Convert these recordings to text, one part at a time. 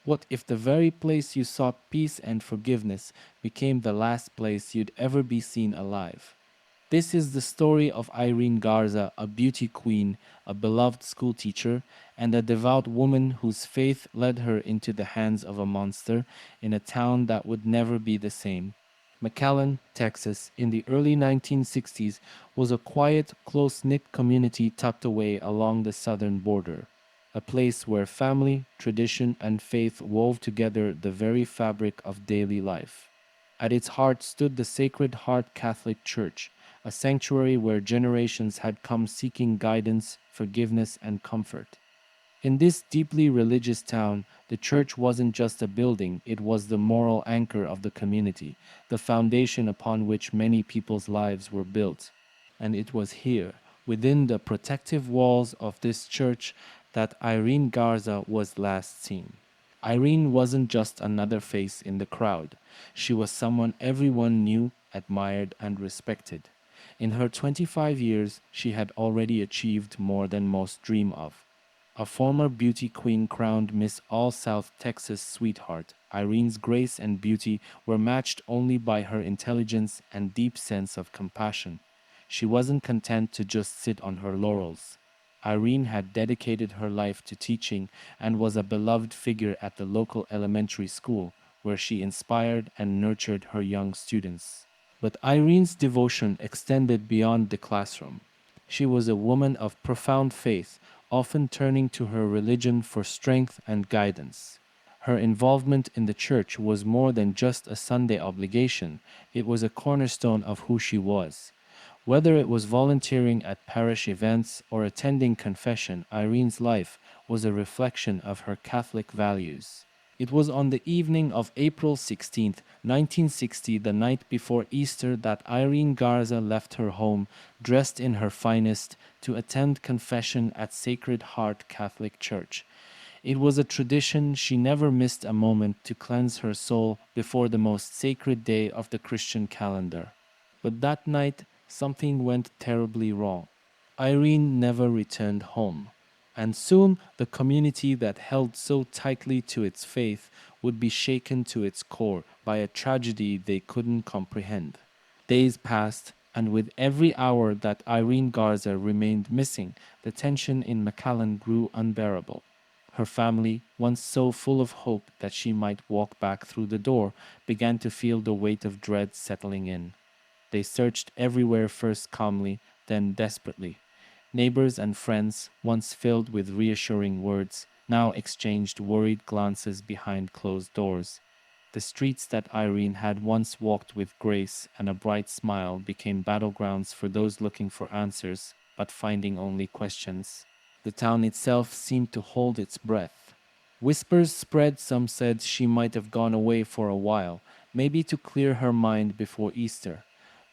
What if the very place you sought peace and forgiveness became the last place you'd ever be seen alive? This is the story of Irene Garza, a beauty queen, a beloved schoolteacher, and a devout woman whose faith led her into the hands of a monster in a town that would never be the same. McAllen, Texas, in the early 1960s, was a quiet, close-knit community tucked away along the southern border, a place where family, tradition, and faith wove together the very fabric of daily life. At its heart stood the Sacred Heart Catholic Church, a sanctuary where generations had come seeking guidance, forgiveness, and comfort. In this deeply religious town, the church wasn't just a building, it was the moral anchor of the community, the foundation upon which many people's lives were built. And it was here, within the protective walls of this church, that Irene Garza was last seen. Irene wasn't just another face in the crowd. She was someone everyone knew, admired, and respected. In her 25 years, she had already achieved more than most dream of. A former beauty queen crowned Miss All South Texas sweetheart, Irene's grace and beauty were matched only by her intelligence and deep sense of compassion. She wasn't content to just sit on her laurels. Irene had dedicated her life to teaching and was a beloved figure at the local elementary school, where she inspired and nurtured her young students. But Irene's devotion extended beyond the classroom. She was a woman of profound faith, often turning to her religion for strength and guidance. Her involvement in the church was more than just a Sunday obligation, it was a cornerstone of who she was. Whether it was volunteering at parish events or attending confession, Irene's life was a reflection of her Catholic values. It was on the evening of April 16, 1960, the night before Easter, that Irene Garza left her home, dressed in her finest, to attend confession at Sacred Heart Catholic Church. It was a tradition she never missed a moment to cleanse her soul before the most sacred day of the Christian calendar. But that night, something went terribly wrong. Irene never returned home. And soon the community that held so tightly to its faith would be shaken to its core by a tragedy they couldn't comprehend. Days passed, and with every hour that Irene Garza remained missing, the tension in McAllen grew unbearable. Her family, once so full of hope that she might walk back through the door, began to feel the weight of dread settling in. They searched everywhere, first calmly, then desperately. Neighbors and friends, once filled with reassuring words, now exchanged worried glances behind closed doors. The streets that Irene had once walked with grace and a bright smile became battlegrounds for those looking for answers, but finding only questions. The town itself seemed to hold its breath. Whispers spread, some said she might have gone away for a while, maybe to clear her mind before Easter.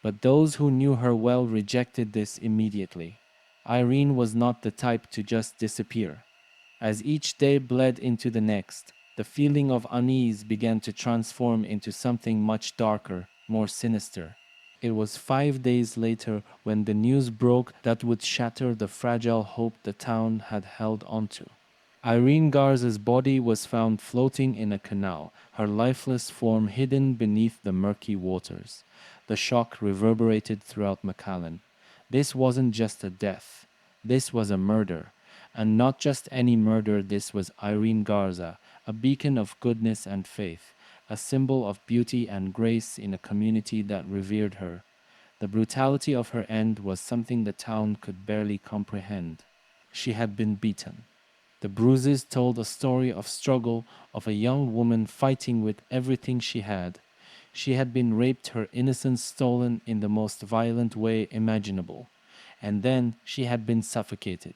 But those who knew her well rejected this immediately. Irene was not the type to just disappear. As each day bled into the next, the feeling of unease began to transform into something much darker, more sinister. It was 5 days later when the news broke that would shatter the fragile hope the town had held onto. Irene Garza's body was found floating in a canal, her lifeless form hidden beneath the murky waters. The shock reverberated throughout McAllen. This wasn't just a death. This was a murder. And not just any murder, this was Irene Garza, a beacon of goodness and faith, a symbol of beauty and grace in a community that revered her. The brutality of her end was something the town could barely comprehend. She had been beaten. The bruises told a story of struggle, of a young woman fighting with everything she had. She had been raped, her innocence stolen in the most violent way imaginable. And then she had been suffocated.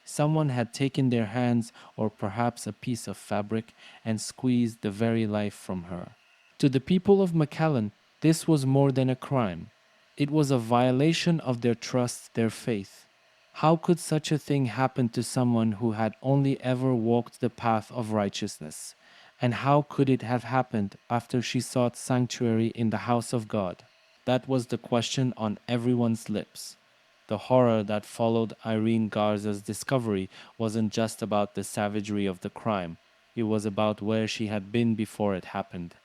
Someone had taken their hands, or perhaps a piece of fabric, and squeezed the very life from her. To the people of McAllen, this was more than a crime. It was a violation of their trust, their faith. How could such a thing happen to someone who had only ever walked the path of righteousness? And how could it have happened after she sought sanctuary in the house of God? That was the question on everyone's lips. The horror that followed Irene Garza's discovery wasn't just about the savagery of the crime. It was about where she had been before it happened.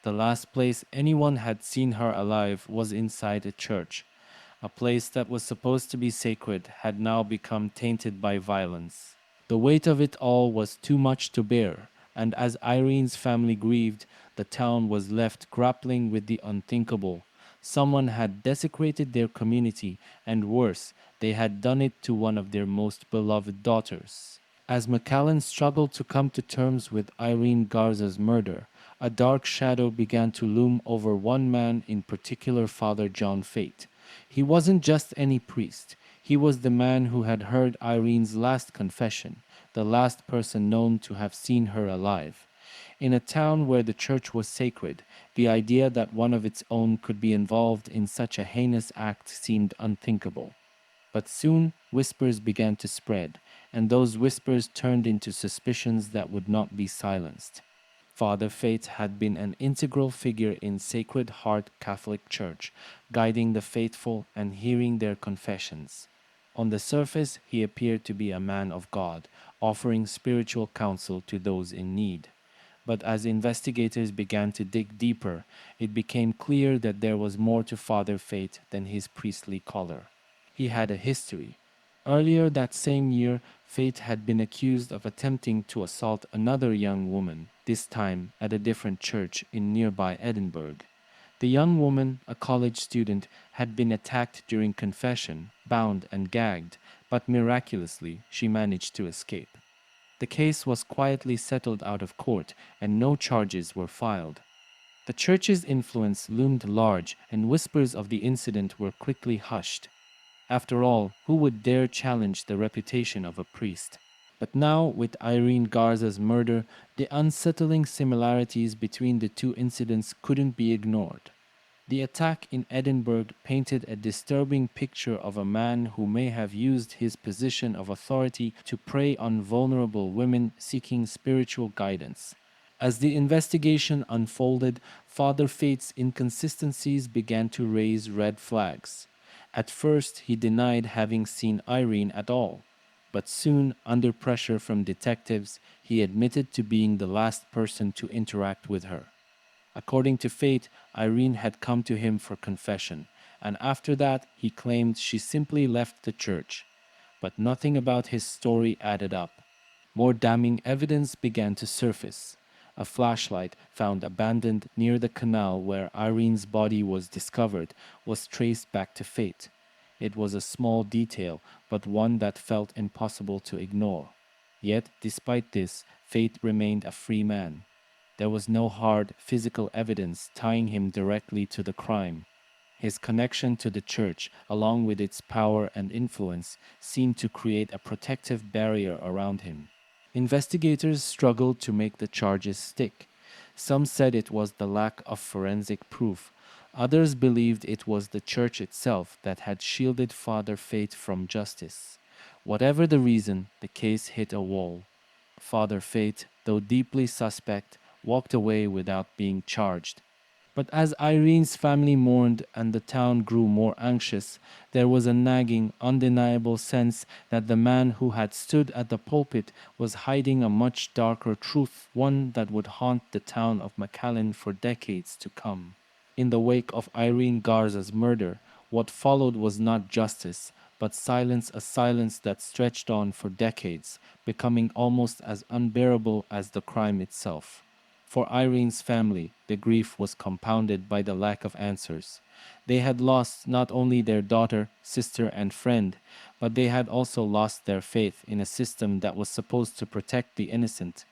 The last place anyone had seen her alive was inside a church. A place that was supposed to be sacred had now become tainted by violence. The weight of it all was too much to bear, and as Irene's family grieved, the town was left grappling with the unthinkable. Someone had desecrated their community, and worse, they had done it to one of their most beloved daughters. As McAllen struggled to come to terms with Irene Garza's murder, a dark shadow began to loom over one man in particular, Father John Fate. He wasn't just any priest. He was the man who had heard Irene's last confession, the last person known to have seen her alive. In a town where the church was sacred, the idea that one of its own could be involved in such a heinous act seemed unthinkable. But soon whispers began to spread, and those whispers turned into suspicions that would not be silenced. Father Fate had been an integral figure in Sacred Heart Catholic Church, guiding the faithful and hearing their confessions. On the surface, he appeared to be a man of God, offering spiritual counsel to those in need. But as investigators began to dig deeper, it became clear that there was more to Father Fate than his priestly collar. He had a history. Earlier that same year, Fate had been accused of attempting to assault another young woman, this time at a different church in nearby Edinburgh. The young woman, a college student, had been attacked during confession, bound and gagged, but miraculously she managed to escape. The case was quietly settled out of court and no charges were filed. The church's influence loomed large and whispers of the incident were quickly hushed. After all, who would dare challenge the reputation of a priest? But now, with Irene Garza's murder, the unsettling similarities between the two incidents couldn't be ignored. The attack in Edinburgh painted a disturbing picture of a man who may have used his position of authority to prey on vulnerable women seeking spiritual guidance. As the investigation unfolded, Father Fate's inconsistencies began to raise red flags. At first, he denied having seen Irene at all, but soon, under pressure from detectives, he admitted to being the last person to interact with her. According to Fate, Irene had come to him for confession, and after that, he claimed she simply left the church. But nothing about his story added up. More damning evidence began to surface. A flashlight found abandoned near the canal where Irene's body was discovered was traced back to Fate. It was a small detail, but one that felt impossible to ignore. Yet, despite this, Fate remained a free man. There was no hard, physical evidence tying him directly to the crime. His connection to the church, along with its power and influence, seemed to create a protective barrier around him. Investigators struggled to make the charges stick. Some said it was the lack of forensic proof. Others believed it was the church itself that had shielded Father Fate from justice. Whatever the reason, the case hit a wall. Father Fate, though deeply suspect, walked away without being charged. But as Irene's family mourned and the town grew more anxious, there was a nagging, undeniable sense that the man who had stood at the pulpit was hiding a much darker truth, one that would haunt the town of McAllen for decades to come. In the wake of Irene Garza's murder, what followed was not justice, but silence, a silence that stretched on for decades, becoming almost as unbearable as the crime itself. For Irene's family, the grief was compounded by the lack of answers. They had lost not only their daughter, sister, and friend, but they had also lost their faith in a system that was supposed to protect the innocent.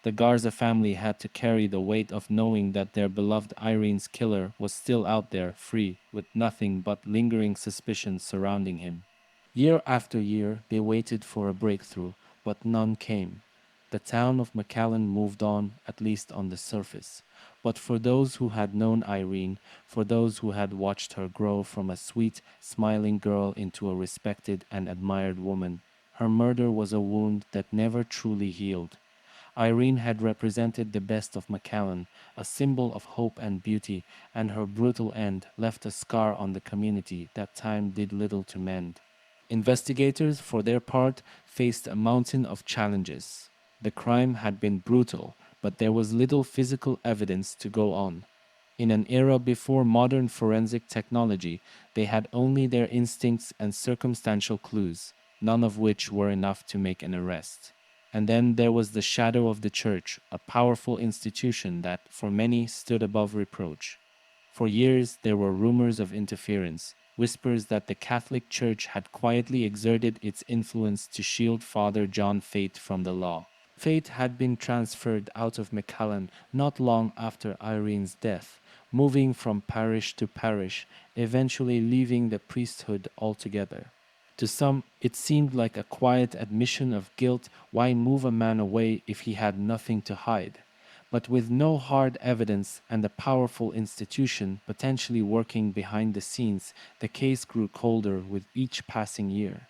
The Garza family had to carry the weight of knowing that their beloved Irene's killer was still out there, free, with nothing but lingering suspicions surrounding him. Year after year, they waited for a breakthrough, but none came. The town of McAllen moved on, at least on the surface. But for those who had known Irene, for those who had watched her grow from a sweet, smiling girl into a respected and admired woman, her murder was a wound that never truly healed. Irene had represented the best of McAllen, a symbol of hope and beauty, and her brutal end left a scar on the community that time did little to mend. Investigators, for their part, faced a mountain of challenges. The crime had been brutal, but there was little physical evidence to go on. In an era before modern forensic technology, they had only their instincts and circumstantial clues, none of which were enough to make an arrest. And then there was the shadow of the church, a powerful institution that, for many, stood above reproach. For years, there were rumors of interference, whispers that the Catholic Church had quietly exerted its influence to shield Father John Fate from the law. Fate had been transferred out of McAllen not long after Irene's death, moving from parish to parish, eventually leaving the priesthood altogether. To some, it seemed like a quiet admission of guilt. Why move a man away if he had nothing to hide? But with no hard evidence and a powerful institution potentially working behind the scenes, the case grew colder with each passing year.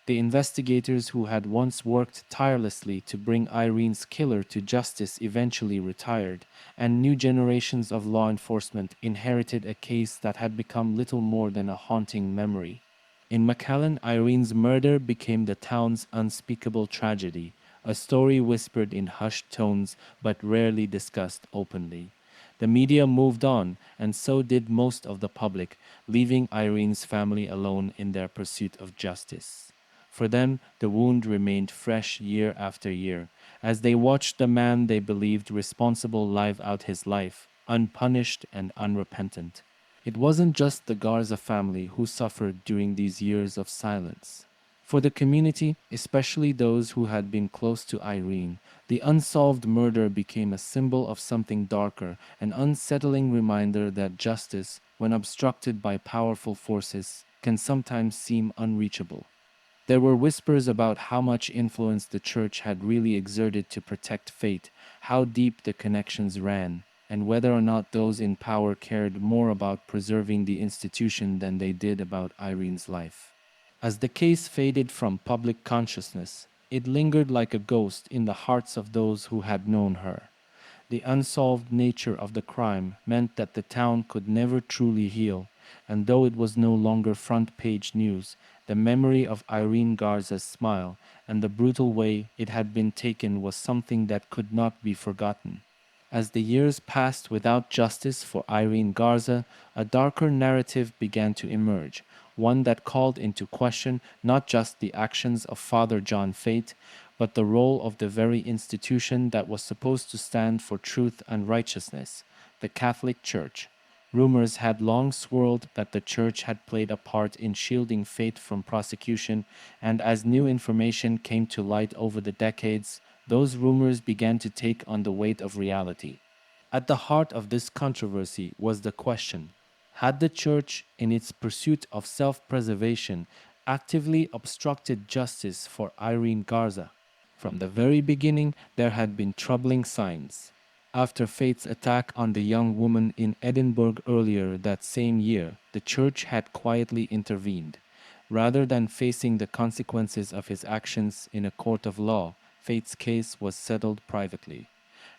The investigators who had once worked tirelessly to bring Irene's killer to justice eventually retired, and new generations of law enforcement inherited a case that had become little more than a haunting memory. In McAllen, Irene's murder became the town's unspeakable tragedy, a story whispered in hushed tones but rarely discussed openly. The media moved on, and so did most of the public, leaving Irene's family alone in their pursuit of justice. For them, the wound remained fresh year after year, as they watched the man they believed responsible live out his life, unpunished and unrepentant. It wasn't just the Garza family who suffered during these years of silence. For the community, especially those who had been close to Irene, the unsolved murder became a symbol of something darker, an unsettling reminder that justice, when obstructed by powerful forces, can sometimes seem unreachable. There were whispers about how much influence the church had really exerted to protect Fate, how deep the connections ran, and whether or not those in power cared more about preserving the institution than they did about Irene's life. As the case faded from public consciousness, it lingered like a ghost in the hearts of those who had known her. The unsolved nature of the crime meant that the town could never truly heal, and though it was no longer front page news, the memory of Irene Garza's smile and the brutal way it had been taken was something that could not be forgotten. As the years passed without justice for Irene Garza, a darker narrative began to emerge, one that called into question not just the actions of Father John Fate, but the role of the very institution that was supposed to stand for truth and righteousness, the Catholic Church. Rumors had long swirled that the church had played a part in shielding Fate from prosecution, and as new information came to light over the decades, those rumors began to take on the weight of reality. At the heart of this controversy was the question: had the church, in its pursuit of self preservation, actively obstructed justice for Irene Garza? From the very beginning, there had been troubling signs. After Fate's attack on the young woman in Edinburgh earlier that same year, the church had quietly intervened. Rather than facing the consequences of his actions in a court of law, Fate's case was settled privately.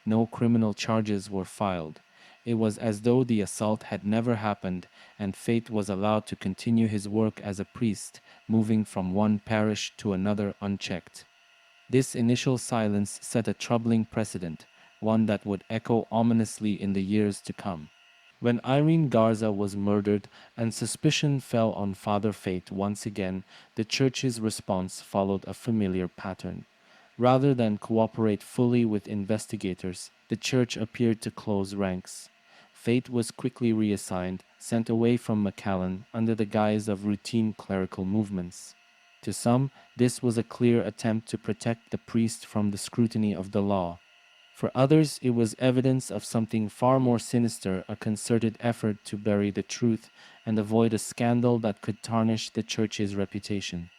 No criminal charges were filed. It was as though the assault had never happened, and Fate was allowed to continue his work as a priest, moving from one parish to another unchecked. This initial silence set a troubling precedent, one that would echo ominously in the years to come. When Irene Garza was murdered and suspicion fell on Father Fate once again, the church's response followed a familiar pattern. Rather than cooperate fully with investigators, the church appeared to close ranks. Fate was quickly reassigned, sent away from McAllen under the guise of routine clerical movements. To some, this was a clear attempt to protect the priest from the scrutiny of the law. For others, it was evidence of something far more sinister, a concerted effort to bury the truth and avoid a scandal that could tarnish the church's reputation.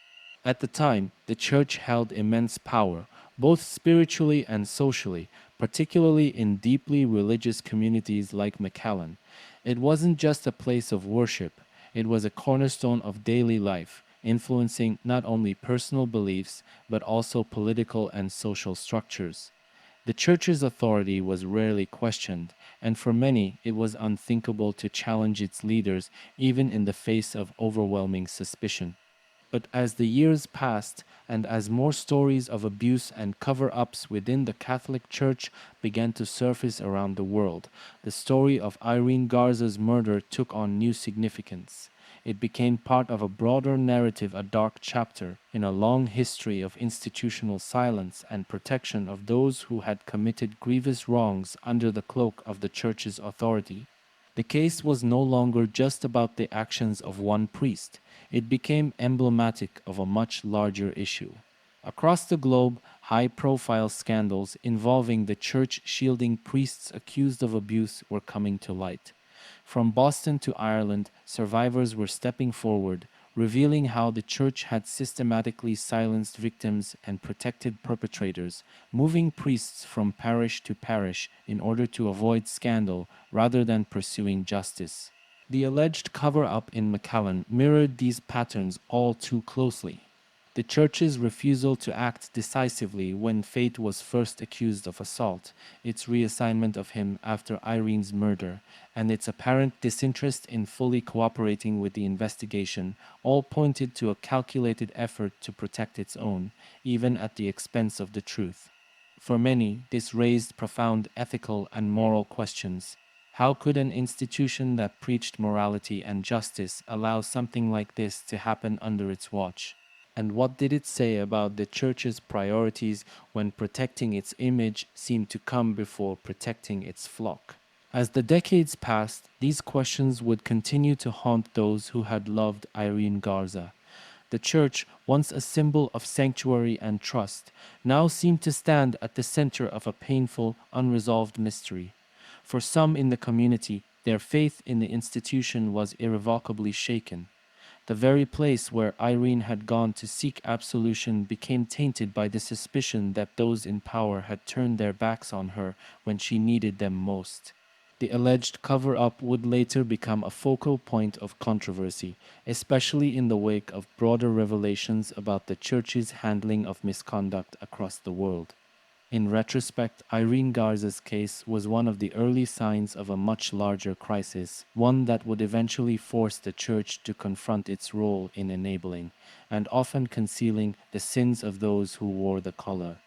At the time, the church held immense power, both spiritually and socially, particularly in deeply religious communities like McAllen. It wasn't just a place of worship, it was a cornerstone of daily life, influencing not only personal beliefs but also political and social structures. The church's authority was rarely questioned, and for many it was unthinkable to challenge its leaders even in the face of overwhelming suspicion. But as the years passed, and as more stories of abuse and cover ups within the Catholic Church began to surface around the world, the story of Irene Garza's murder took on new significance. It became part of a broader narrative, a dark chapter in a long history of institutional silence and protection of those who had committed grievous wrongs under the cloak of the Church's authority. The case was no longer just about the actions of one priest. It became emblematic of a much larger issue. Across the globe, high-profile scandals involving the church shielding priests accused of abuse were coming to light. From Boston to Ireland, survivors were stepping forward, revealing how the church had systematically silenced victims and protected perpetrators, moving priests from parish to parish in order to avoid scandal rather than pursuing justice. The alleged cover-up in McAllen mirrored these patterns all too closely. The church's refusal to act decisively when Faith was first accused of assault, its reassignment of him after Irene's murder, and its apparent disinterest in fully cooperating with the investigation all pointed to a calculated effort to protect its own, even at the expense of the truth. For many, this raised profound ethical and moral questions. How could an institution that preached morality and justice allow something like this to happen under its watch? And what did it say about the church's priorities when protecting its image seemed to come before protecting its flock? As the decades passed, these questions would continue to haunt those who had loved Irene Garza. The church, once a symbol of sanctuary and trust, now seemed to stand at the center of a painful, unresolved mystery. For some in the community, their faith in the institution was irrevocably shaken. The very place where Irene had gone to seek absolution became tainted by the suspicion that those in power had turned their backs on her when she needed them most. The alleged cover-up would later become a focal point of controversy, especially in the wake of broader revelations about the church's handling of misconduct across the world. In retrospect, Irene Garza's case was one of the early signs of a much larger crisis, one that would eventually force the church to confront its role in enabling and often concealing the sins of those who wore the collar.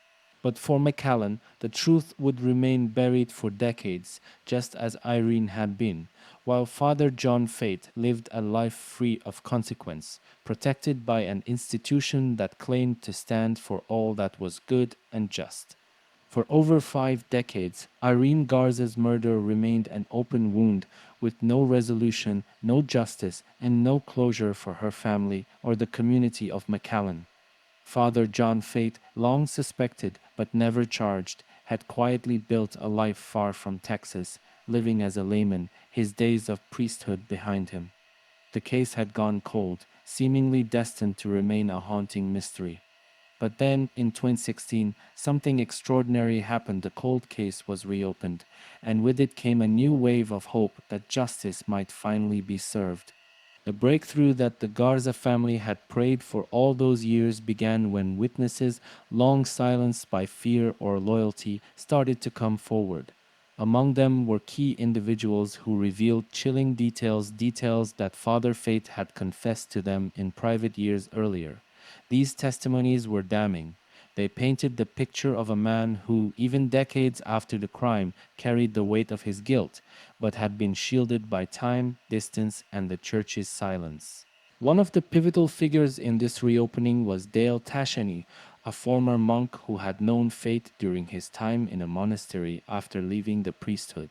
But for McAllen, the truth would remain buried for decades, just as Irene had been, while Father John Fate lived a life free of consequence, protected by an institution that claimed to stand for all that was good and just. For over 5 decades, Irene Garza's murder remained an open wound with no resolution, no justice, and no closure for her family or the community of McAllen. Father John Fate, long suspected but never charged, had quietly built a life far from Texas, living as a layman, his days of priesthood behind him. The case had gone cold, seemingly destined to remain a haunting mystery. But then, in 2016, something extraordinary happened. The cold case was reopened, and with it came a new wave of hope that justice might finally be served. The breakthrough that the Garza family had prayed for all those years began when witnesses, long silenced by fear or loyalty, started to come forward. Among them were key individuals who revealed chilling details that Father Fate had confessed to them in private years earlier. These testimonies were damning. They painted the picture of a man who, even decades after the crime, carried the weight of his guilt, but had been shielded by time, distance, and the church's silence. One of the pivotal figures in this reopening was Dale Tashany, a former monk who had known Fate during his time in a monastery after leaving the priesthood.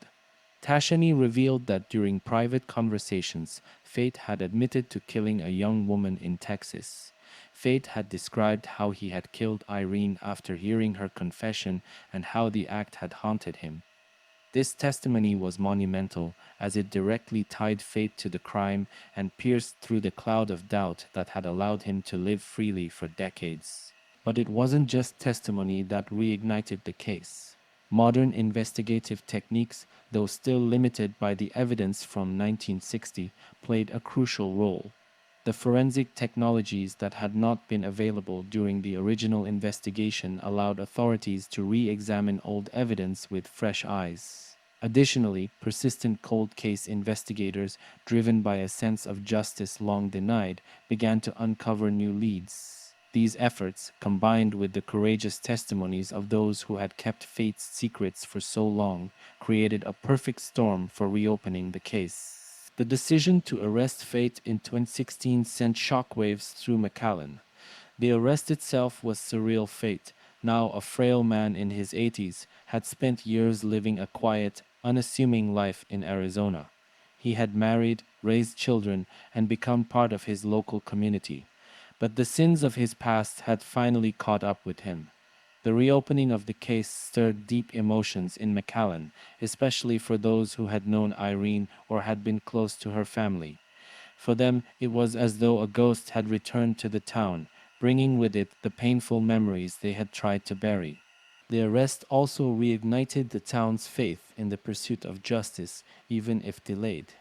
Tashany revealed that during private conversations, Fate had admitted to killing a young woman in Texas. Fate had described how he had killed Irene after hearing her confession and how the act had haunted him. This testimony was monumental, as it directly tied Fate to the crime and pierced through the cloud of doubt that had allowed him to live freely for decades. But it wasn't just testimony that reignited the case. Modern investigative techniques, though still limited by the evidence from 1960, played a crucial role. The forensic technologies that had not been available during the original investigation allowed authorities to re-examine old evidence with fresh eyes. Additionally, persistent cold case investigators, driven by a sense of justice long denied, began to uncover new leads. These efforts, combined with the courageous testimonies of those who had kept fate's secrets for so long, created a perfect storm for reopening the case. The decision to arrest Fate in 2016 sent shockwaves through McAllen. The arrest itself was surreal. Fate, now a frail man in his 80s, had spent years living a quiet, unassuming life in Arizona. He had married, raised children, and become part of his local community. But the sins of his past had finally caught up with him. The reopening of the case stirred deep emotions in McAllen, especially for those who had known Irene or had been close to her family. For them, it was as though a ghost had returned to the town, bringing with it the painful memories they had tried to bury. The arrest also reignited the town's faith in the pursuit of justice, even if delayed.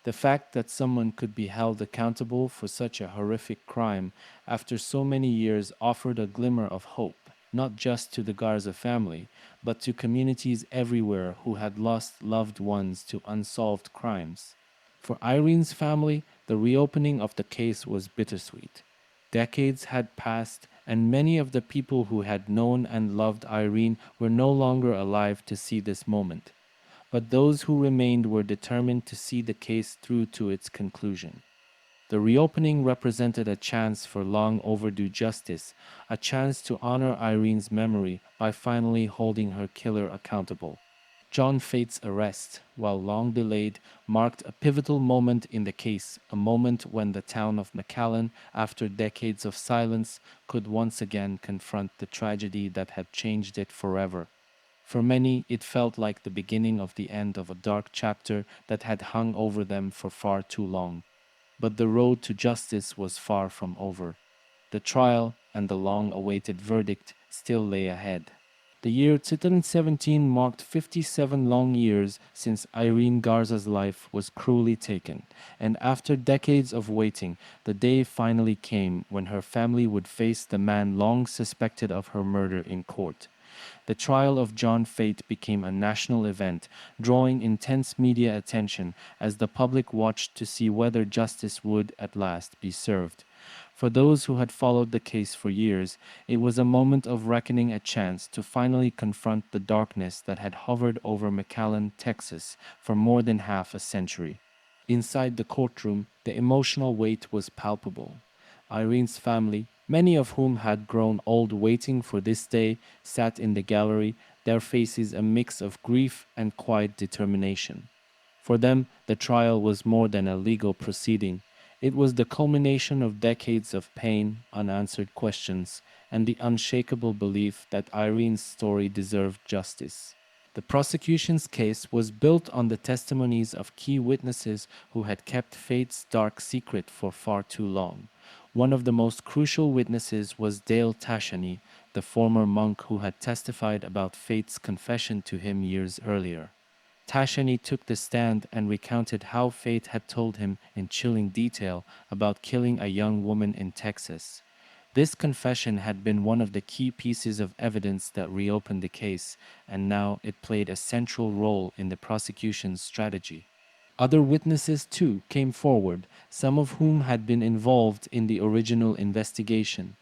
The fact that someone could be held accountable for such a horrific crime after so many years offered a glimmer of hope, not just to the Garza family, but to communities everywhere who had lost loved ones to unsolved crimes. For Irene's family, the reopening of the case was bittersweet. Decades had passed, and many of the people who had known and loved Irene were no longer alive to see this moment. But those who remained were determined to see the case through to its conclusion. The reopening represented a chance for long overdue justice, a chance to honor Irene's memory by finally holding her killer accountable. John Fate's arrest, while long delayed, marked a pivotal moment in the case, a moment when the town of McAllen, after decades of silence, could once again confront the tragedy that had changed it forever. For many, it felt like the beginning of the end of a dark chapter that had hung over them for far too long. But the road to justice was far from over. The trial and the long-awaited verdict still lay ahead. The year 2017 marked 57 long years since Irene Garza's life was cruelly taken, and after decades of waiting, the day finally came when her family would face the man long suspected of her murder in court. The trial of John Fate became a national event, drawing intense media attention as the public watched to see whether justice would at last be served. For those who had followed the case for years, it was a moment of reckoning, a chance to finally confront the darkness that had hovered over McAllen, Texas, for more than half a century. Inside the courtroom, the emotional weight was palpable. Irene's family, many of whom had grown old waiting for this day, sat in the gallery, their faces a mix of grief and quiet determination. For them, the trial was more than a legal proceeding. It was the culmination of decades of pain, unanswered questions, and the unshakable belief that Irene's story deserved justice. The prosecution's case was built on the testimonies of key witnesses who had kept Fate's dark secret for far too long. One of the most crucial witnesses was Dale Tashani, the former monk who had testified about Fate's confession to him years earlier. Tashani took the stand and recounted how Fate had told him in chilling detail about killing a young woman in Texas. This confession had been one of the key pieces of evidence that reopened the case, and now it played a central role in the prosecution's strategy. Other witnesses, too, came forward, some of whom had been involved in the original investigation.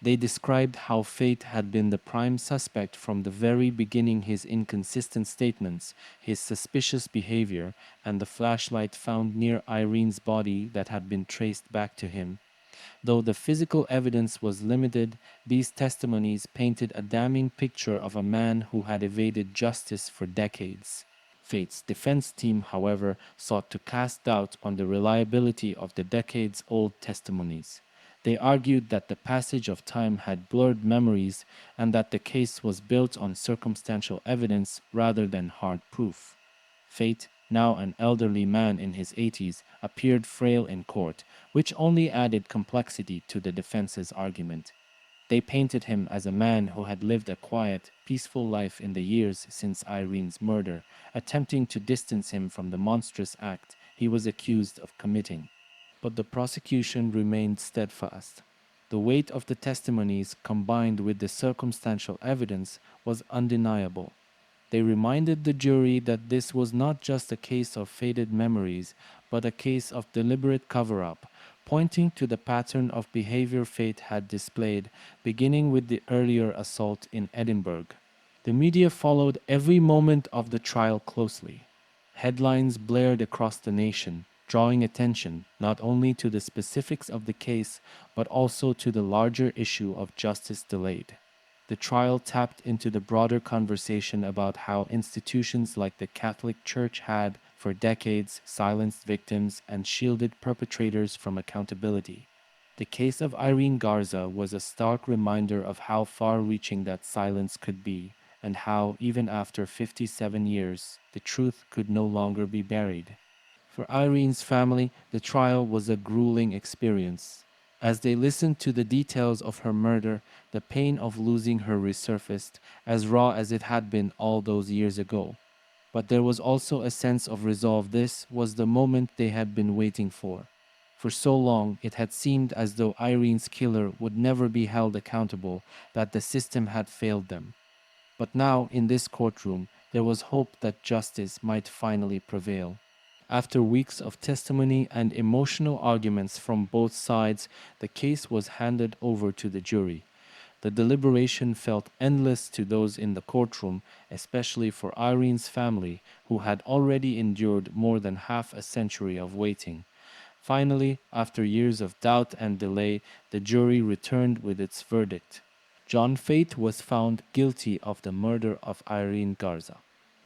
They described how Fate had been the prime suspect from the very beginning, his inconsistent statements, his suspicious behavior, and the flashlight found near Irene's body that had been traced back to him. Though the physical evidence was limited, these testimonies painted a damning picture of a man who had evaded justice for decades. Fate's defense team, however, sought to cast doubt on the reliability of the decades-old testimonies. They argued that the passage of time had blurred memories and that the case was built on circumstantial evidence rather than hard proof. Fate, now an elderly man in his 80s, appeared frail in court, which only added complexity to the defense's argument. They painted him as a man who had lived a quiet, peaceful life in the years since Irene's murder, attempting to distance him from the monstrous act he was accused of committing. But the prosecution remained steadfast. The weight of the testimonies, combined with the circumstantial evidence, was undeniable. They reminded the jury that this was not just a case of faded memories, but a case of deliberate cover up, pointing to the pattern of behavior fate had displayed, beginning with the earlier assault in Edinburgh. The media followed every moment of the trial closely. Headlines blared across the nation, drawing attention not only to the specifics of the case, but also to the larger issue of justice delayed. The trial tapped into the broader conversation about how institutions like the Catholic Church had, for decades, silenced victims and shielded perpetrators from accountability. The case of Irene Garza was a stark reminder of how far reaching that silence could be, and how, even after 57 years, the truth could no longer be buried. For Irene's family, the trial was a grueling experience. As they listened to the details of her murder, the pain of losing her resurfaced, as raw as it had been all those years ago. But there was also a sense of resolve. This was the moment they had been waiting for. For so long, it had seemed as though Irene's killer would never be held accountable, that the system had failed them. But now, in this courtroom, there was hope that justice might finally prevail. After weeks of testimony and emotional arguments from both sides, the case was handed over to the jury. The deliberation felt endless to those in the courtroom, especially for Irene's family, who had already endured more than half a century of waiting. Finally, after years of doubt and delay, the jury returned with its verdict. John Fate was found guilty of the murder of Irene Garza.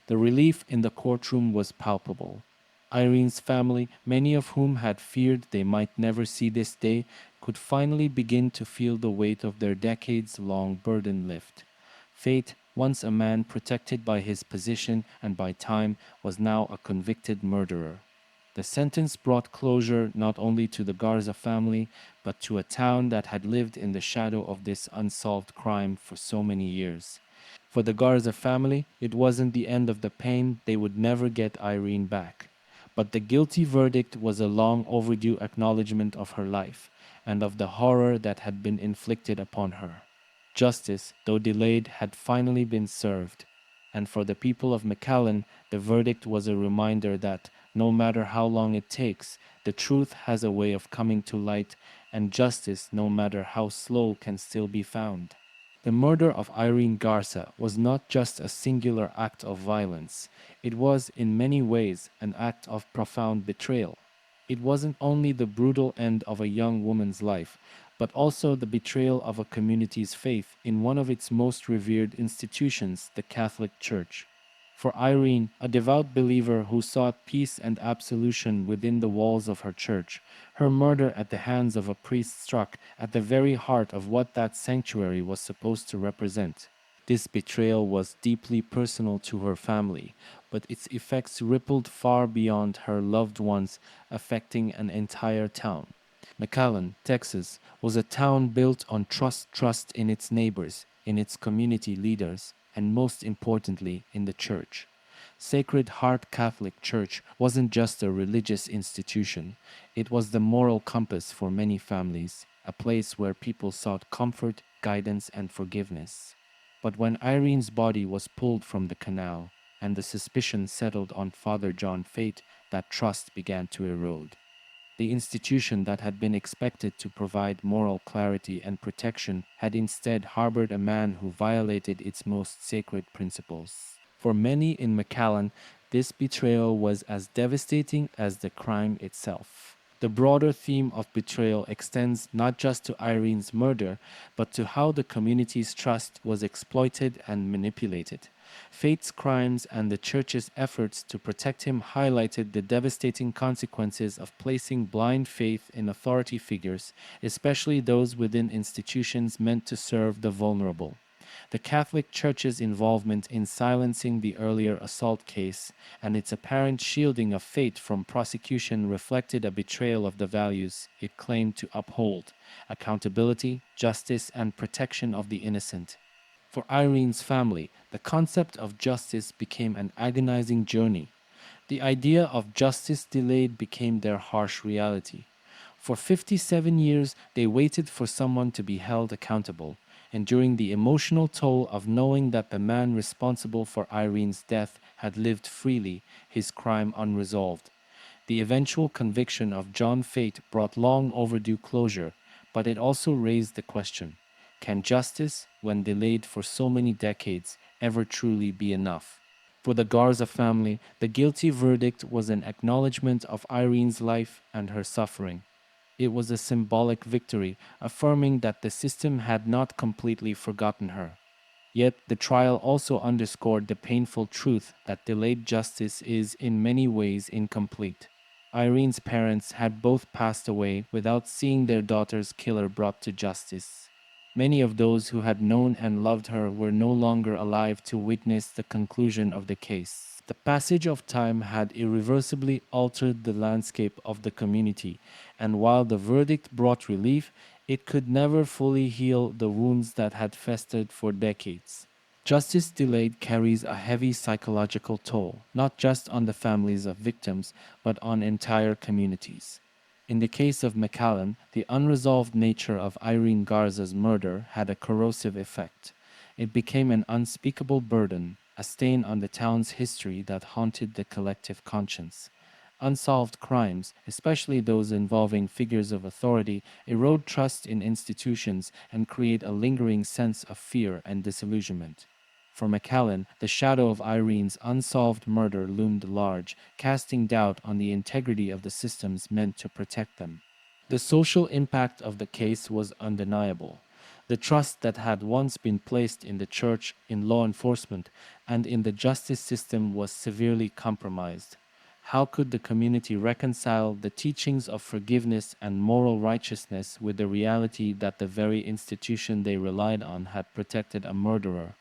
The relief in the courtroom was palpable. Irene's family, many of whom had feared they might never see this day, could finally begin to feel the weight of their decades-long burden lift. Fate, once a man protected by his position and by time, was now a convicted murderer. The sentence brought closure not only to the Garza family, but to a town that had lived in the shadow of this unsolved crime for so many years. For the Garza family, it wasn't the end of the pain. They would never get Irene back. But the guilty verdict was a long overdue acknowledgement of her life and of the horror that had been inflicted upon her. Justice, though delayed, had finally been served. And for the people of McAllen, the verdict was a reminder that, no matter how long it takes, the truth has a way of coming to light, and justice, no matter how slow, can still be found. The murder of Irene Garza was not just a singular act of violence. It was, in many ways, an act of profound betrayal. It wasn't only the brutal end of a young woman's life, but also the betrayal of a community's faith in one of its most revered institutions, the Catholic Church. For Irene, a devout believer who sought peace and absolution within the walls of her church, her murder at the hands of a priest struck at the very heart of what that sanctuary was supposed to represent. This betrayal was deeply personal to her family, but its effects rippled far beyond her loved ones, affecting an entire town. McAllen, Texas, was a town built on trust in its neighbors, in its community leaders, and most importantly, in the church. Sacred Heart Catholic Church wasn't just a religious institution, it was the moral compass for many families, a place where people sought comfort, guidance, and forgiveness. But when Irene's body was pulled from the canal, and the suspicion settled on Father John Fate, that trust began to erode. The institution that had been expected to provide moral clarity and protection had instead harbored a man who violated its most sacred principles. For many in McAllen, this betrayal was as devastating as the crime itself. The broader theme of betrayal extends not just to Irene's murder, but to how the community's trust was exploited and manipulated. Fate's crimes and the church's efforts to protect him highlighted the devastating consequences of placing blind faith in authority figures, especially those within institutions meant to serve the vulnerable. The Catholic Church's involvement in silencing the earlier assault case and its apparent shielding of Fate from prosecution reflected a betrayal of the values it claimed to uphold: accountability, justice, and protection of the innocent. For Irene's family, the concept of justice became an agonizing journey. The idea of justice delayed became their harsh reality. For 57 years, they waited for someone to be held accountable, enduring the emotional toll of knowing that the man responsible for Irene's death had lived freely, his crime unresolved. The eventual conviction of John Fate brought long overdue closure, but it also raised the question: can justice, when delayed for so many decades, ever truly be enough? For the Garza family, the guilty verdict was an acknowledgement of Irene's life and her suffering. It was a symbolic victory, affirming that the system had not completely forgotten her. Yet the trial also underscored the painful truth that delayed justice is in many ways incomplete. Irene's parents had both passed away without seeing their daughter's killer brought to justice. Many of those who had known and loved her were no longer alive to witness the conclusion of the case. The passage of time had irreversibly altered the landscape of the community, and while the verdict brought relief, it could never fully heal the wounds that had festered for decades. Justice delayed carries a heavy psychological toll, not just on the families of victims, but on entire communities. In the case of McAllen, the unresolved nature of Irene Garza's murder had a corrosive effect. It became an unspeakable burden, a stain on the town's history that haunted the collective conscience. Unsolved crimes, especially those involving figures of authority, erode trust in institutions and create a lingering sense of fear and disillusionment. For McAllen, the shadow of Irene's unsolved murder loomed large, casting doubt on the integrity of the systems meant to protect them. The social impact of the case was undeniable. The trust that had once been placed in the church, in law enforcement, and in the justice system was severely compromised. How could the community reconcile the teachings of forgiveness and moral righteousness with the reality that the very institution they relied on had protected a murderer?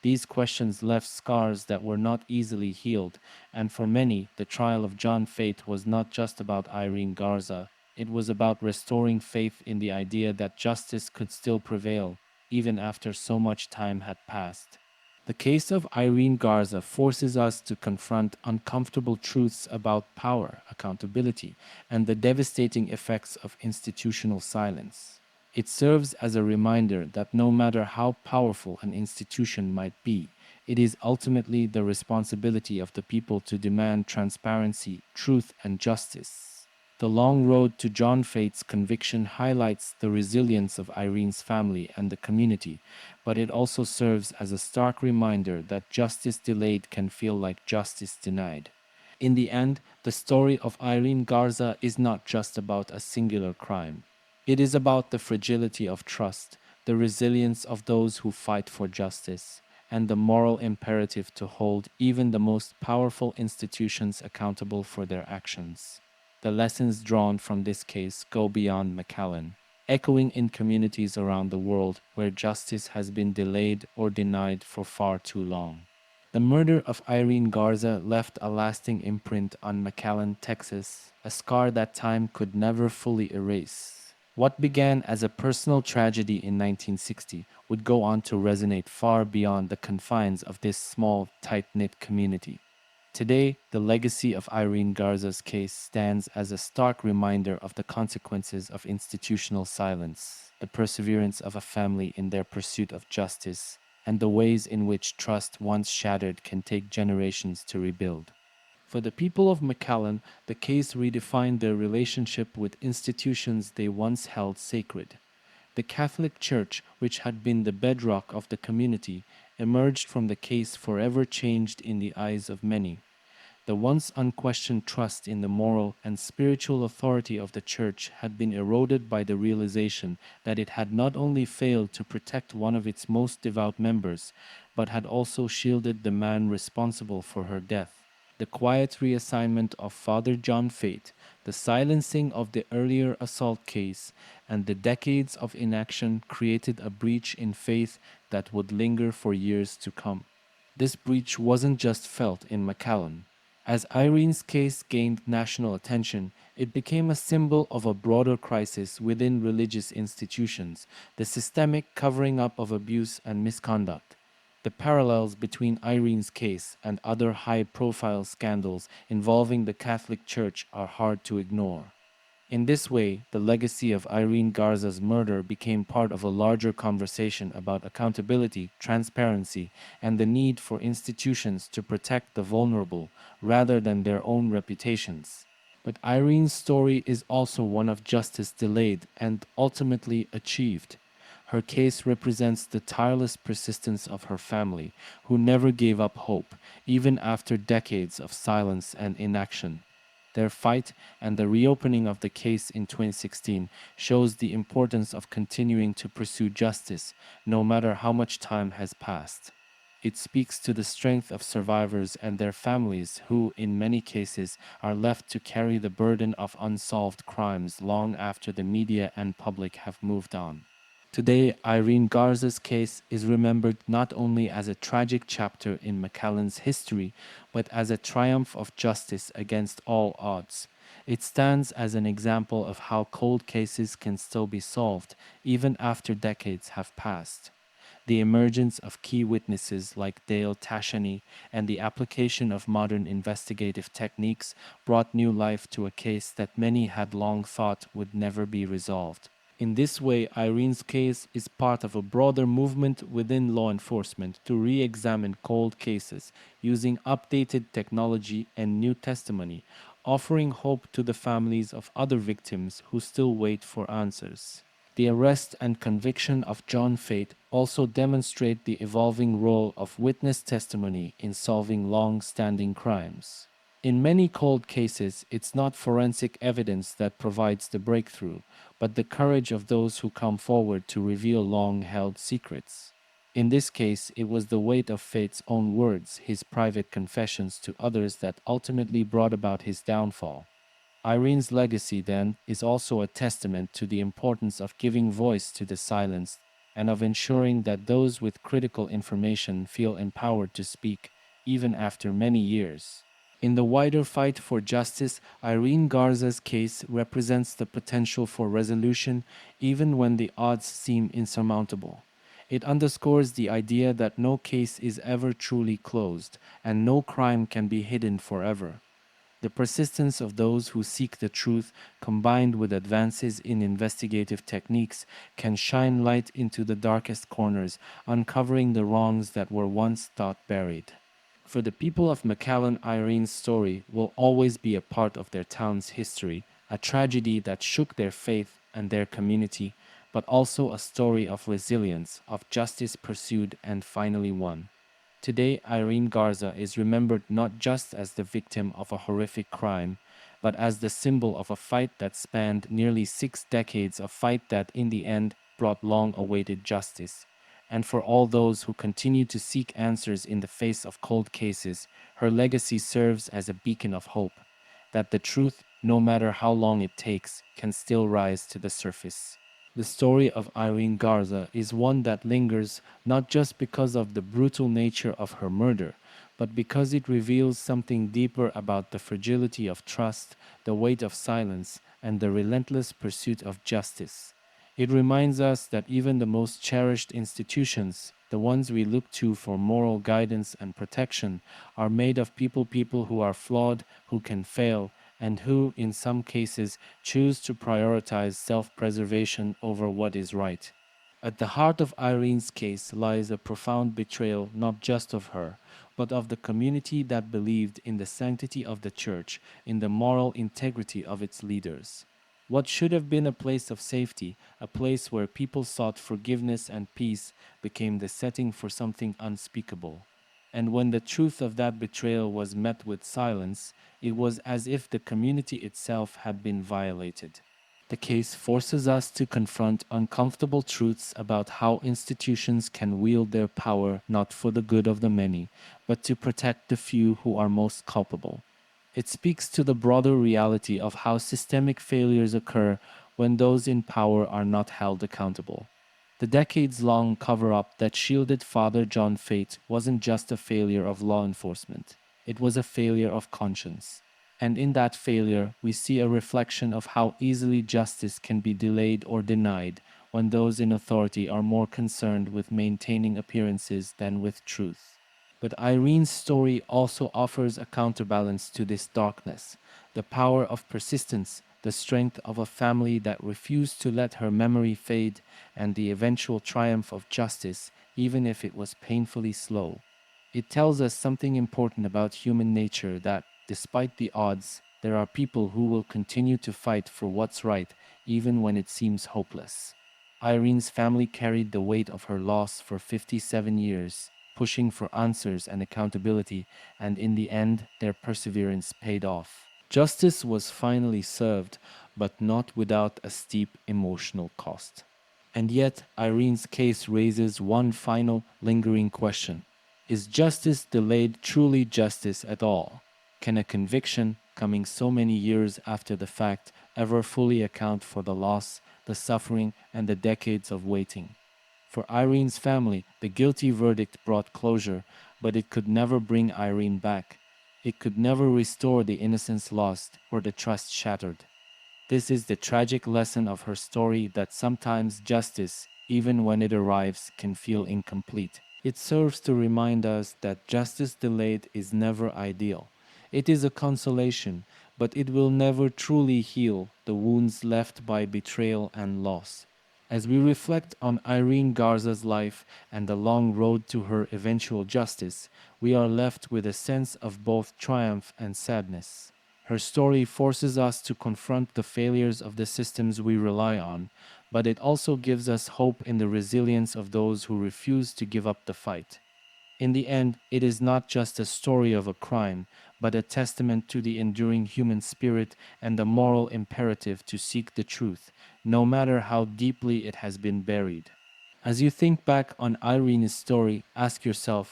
These questions left scars that were not easily healed, and for many, the trial of John Fate was not just about Irene Garza. It was about restoring faith in the idea that justice could still prevail, even after so much time had passed. The case of Irene Garza forces us to confront uncomfortable truths about power, accountability, and the devastating effects of institutional silence. It serves as a reminder that no matter how powerful an institution might be, it is ultimately the responsibility of the people to demand transparency, truth, and justice. The long road to John Fate's conviction highlights the resilience of Irene's family and the community, but it also serves as a stark reminder that justice delayed can feel like justice denied. In the end, the story of Irene Garza is not just about a singular crime. It is about the fragility of trust, the resilience of those who fight for justice, and the moral imperative to hold even the most powerful institutions accountable for their actions. The lessons drawn from this case go beyond McAllen, echoing in communities around the world where justice has been delayed or denied for far too long. The murder of Irene Garza left a lasting imprint on McAllen, Texas, a scar that time could never fully erase. What began as a personal tragedy in 1960 would go on to resonate far beyond the confines of this small, tight-knit community. Today, the legacy of Irene Garza's case stands as a stark reminder of the consequences of institutional silence, the perseverance of a family in their pursuit of justice, and the ways in which trust once shattered can take generations to rebuild. For the people of McAllen, the case redefined their relationship with institutions they once held sacred. The Catholic Church, which had been the bedrock of the community, emerged from the case forever changed in the eyes of many. The once unquestioned trust in the moral and spiritual authority of the Church had been eroded by the realization that it had not only failed to protect one of its most devout members, but had also shielded the man responsible for her death. The quiet reassignment of Father John Fate, the silencing of the earlier assault case, and the decades of inaction created a breach in faith that would linger for years to come. This breach wasn't just felt in McAllen. As Irene's case gained national attention, it became a symbol of a broader crisis within religious institutions, the systemic covering up of abuse and misconduct. The parallels between Irene's case and other high-profile scandals involving the Catholic Church are hard to ignore. In this way, the legacy of Irene Garza's murder became part of a larger conversation about accountability, transparency, and the need for institutions to protect the vulnerable rather than their own reputations. But Irene's story is also one of justice delayed and ultimately achieved. Her case represents the tireless persistence of her family, who never gave up hope, even after decades of silence and inaction. Their fight and the reopening of the case in 2016 shows the importance of continuing to pursue justice, no matter how much time has passed. It speaks to the strength of survivors and their families who, in many cases, are left to carry the burden of unsolved crimes long after the media and public have moved on. Today, Irene Garza's case is remembered not only as a tragic chapter in McAllen's history, but as a triumph of justice against all odds. It stands as an example of how cold cases can still be solved even after decades have passed. The emergence of key witnesses like Dale Tashani and the application of modern investigative techniques brought new life to a case that many had long thought would never be resolved. In this way, Irene's case is part of a broader movement within law enforcement to re examine cold cases using updated technology and new testimony, offering hope to the families of other victims who still wait for answers. The arrest and conviction of John Fate also demonstrate the evolving role of witness testimony in solving long standing crimes. In many cold cases, it's not forensic evidence that provides the breakthrough, but the courage of those who come forward to reveal long held secrets. In this case, it was the weight of Fate's own words, his private confessions to others, that ultimately brought about his downfall. Irene's legacy, then, is also a testament to the importance of giving voice to the silenced and of ensuring that those with critical information feel empowered to speak, even after many years. In the wider fight for justice, Irene Garza's case represents the potential for resolution even when the odds seem insurmountable. It underscores the idea that no case is ever truly closed and no crime can be hidden forever. The persistence of those who seek the truth, combined with advances in investigative techniques, can shine light into the darkest corners, uncovering the wrongs that were once thought buried. For the people of McAllen, Irene's story will always be a part of their town's history, a tragedy that shook their faith and their community, but also a story of resilience, of justice pursued and finally won. Today, Irene Garza is remembered not just as the victim of a horrific crime, but as the symbol of a fight that spanned nearly 6 decades, a fight that in the end brought long awaited justice. And for all those who continue to seek answers in the face of cold cases, her legacy serves as a beacon of hope that the truth, no matter how long it takes, can still rise to the surface. The story of Irene Garza is one that lingers not just because of the brutal nature of her murder, but because it reveals something deeper about the fragility of trust, the weight of silence, and the relentless pursuit of justice. It reminds us that even the most cherished institutions, the ones we look to for moral guidance and protection, are made of people who are flawed, who can fail, and who, in some cases, choose to prioritize self-preservation over what is right. At the heart of Irene's case lies a profound betrayal not just of her, but of the community that believed in the sanctity of the church, in the moral integrity of its leaders. What should have been a place of safety, a place where people sought forgiveness and peace, became the setting for something unspeakable. And when the truth of that betrayal was met with silence, it was as if the community itself had been violated. The case forces us to confront uncomfortable truths about how institutions can wield their power not for the good of the many, but to protect the few who are most culpable. It speaks to the broader reality of how systemic failures occur when those in power are not held accountable. The decades-long cover-up that shielded Father John Fate wasn't just a failure of law enforcement. It was a failure of conscience. And in that failure, we see a reflection of how easily justice can be delayed or denied when those in authority are more concerned with maintaining appearances than with truth. But Irene's story also offers a counterbalance to this darkness, the power of persistence, the strength of a family that refused to let her memory fade, and the eventual triumph of justice, even if it was painfully slow. It tells us something important about human nature, that, despite the odds, there are people who will continue to fight for what's right, even when it seems hopeless. Irene's family carried the weight of her loss for 57 years, pushing for answers and accountability, and in the end, their perseverance paid off. Justice was finally served, but not without a steep emotional cost. And yet, Irene's case raises one final, lingering question. Is justice delayed truly justice at all? Can a conviction, coming so many years after the fact, ever fully account for the loss, the suffering, and the decades of waiting? For Irene's family, the guilty verdict brought closure, but it could never bring Irene back. It could never restore the innocence lost or the trust shattered. This is the tragic lesson of her story, that sometimes justice, even when it arrives, can feel incomplete. It serves to remind us that justice delayed is never ideal. It is a consolation, but it will never truly heal the wounds left by betrayal and loss. As we reflect on Irene Garza's life and the long road to her eventual justice, we are left with a sense of both triumph and sadness. Her story forces us to confront the failures of the systems we rely on, but it also gives us hope in the resilience of those who refuse to give up the fight. In the end, it is not just a story of a crime, but a testament to the enduring human spirit and the moral imperative to seek the truth, no matter how deeply it has been buried. As you think back on Irene's story, ask yourself,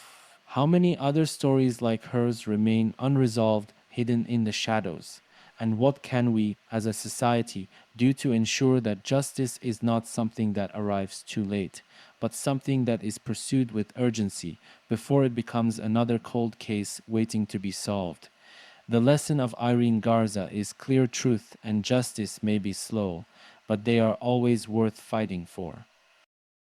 how many other stories like hers remain unresolved, hidden in the shadows? And what can we, as a society, do to ensure that justice is not something that arrives too late, but something that is pursued with urgency before it becomes another cold case waiting to be solved? The lesson of Irene Garza is clear: truth and justice may be slow, but they are always worth fighting for.